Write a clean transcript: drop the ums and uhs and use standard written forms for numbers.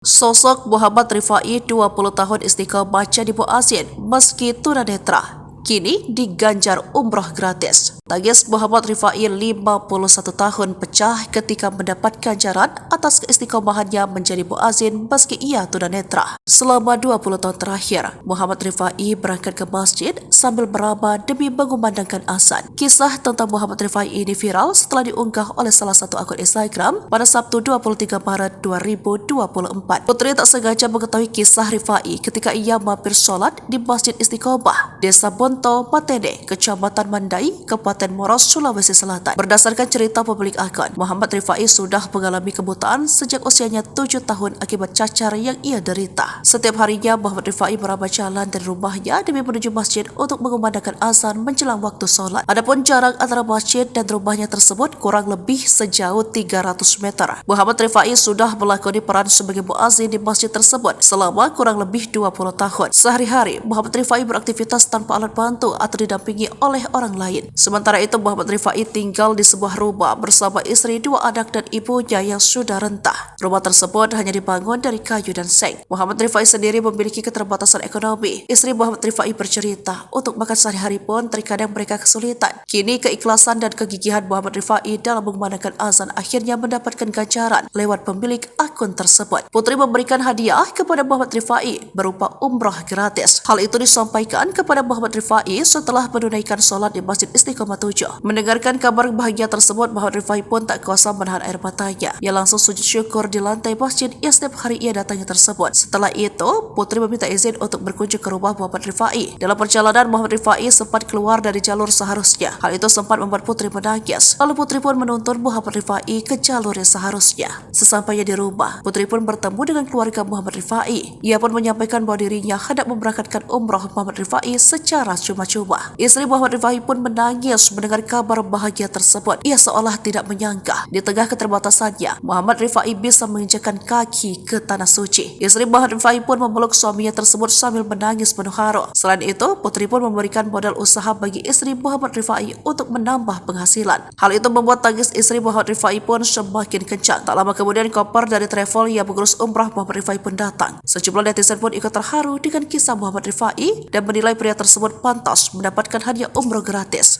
Sosok Muhammad Rifai 20 tahun istiqomah jadi muazin meski tunanetra. Kini diganjar umroh gratis. Tangis Muhammad Rifai 51 tahun pecah ketika mendapat ganjaran atas keistiqomahannya menjadi muazin meski ia tunanetra. Selama 20 tahun terakhir, Muhammad Rifai berangkat ke masjid sambil meraba demi mengumandangkan azan. Kisah tentang Muhammad Rifai ini viral setelah diunggah oleh salah satu akun Instagram pada Sabtu 23 Maret 2024. Putri tak sengaja mengetahui kisah Rifai ketika ia mampir sholat di Masjid Istiqomah, Desa Bonto, Matene, Kecamatan Mandai, Kabupaten Moros, Sulawesi Selatan. Berdasarkan cerita pemilik akun, Muhammad Rifai sudah mengalami kebutaan sejak usianya 7 tahun akibat cacar yang ia derita. Setiap harinya, Muhammad Rifai meraba jalan dari rumahnya demi menuju masjid untuk mengumandangkan azan menjelang waktu sholat. Adapun jarak antara masjid dan rumahnya tersebut kurang lebih sejauh 300 meter. Muhammad Rifai sudah melakoni peran sebagai muazin di masjid tersebut selama kurang lebih 20 tahun. Sehari-hari, Muhammad Rifai beraktivitas tanpa alat bantu atau didampingi oleh orang lain. Sementara itu, Muhammad Rifai tinggal di sebuah rumah bersama istri, 2 anak dan ibunya yang sudah rentah. Rumah tersebut hanya dibangun dari kayu dan seng. Muhammad Rifai sendiri memiliki keterbatasan ekonomi. Istri Muhammad Rifai bercerita, untuk makan sehari-hari pun terkadang mereka kesulitan. Kini keikhlasan dan kegigihan Muhammad Rifai dalam mengumandangkan azan akhirnya mendapatkan ganjaran lewat pemilik akun tersebut. Putri memberikan hadiah kepada Muhammad Rifai berupa umroh gratis. Hal itu disampaikan kepada Muhammad Rifai setelah menunaikan sholat di Masjid Istiqomah 7. Mendengarkan kabar bahagia tersebut, Muhammad Rifai pun tak kuasa menahan air matanya. Ia langsung sujud syukur di lantai masjid yang setiap hari ia datangi tersebut. Setelah itu, Putri meminta izin untuk berkunjung ke rumah Muhammad Rifai. Dalam perjalanan, Muhammad Rifai sempat keluar dari jalur seharusnya. Hal itu sempat membuat Putri menangis. Lalu Putri pun menuntun Muhammad Rifai ke jalur yang seharusnya. Sesampainya di rumah, Putri pun bertemu dengan keluarga Muhammad Rifai. Ia pun menyampaikan bahwa dirinya hendak memberangkatkan umroh Muhammad Rifai secara cuma-cuma. Istri Muhammad Rifai pun menangis mendengar kabar bahagia tersebut. Ia seolah tidak menyangka di tengah keterbatasannya, Muhammad Rifai bisa menginjakkan kaki ke tanah suci. Istri Muhammad Rifai pun memeluk suaminya tersebut sambil menangis penuh haru. Selain itu, Putri pun memberikan modal usaha bagi istri Muhammad Rifai untuk menambah penghasilan. Hal itu membuat tangis istri Muhammad Rifai pun semakin kencang. Tak lama kemudian, koper dari travel yang mengurus umrah Muhammad Rifai pun datang. Sejumlah netizen pun ikut terharu dengan kisah Muhammad Rifai dan menilai pria tersebut pantas mendapatkan hadiah umroh gratis.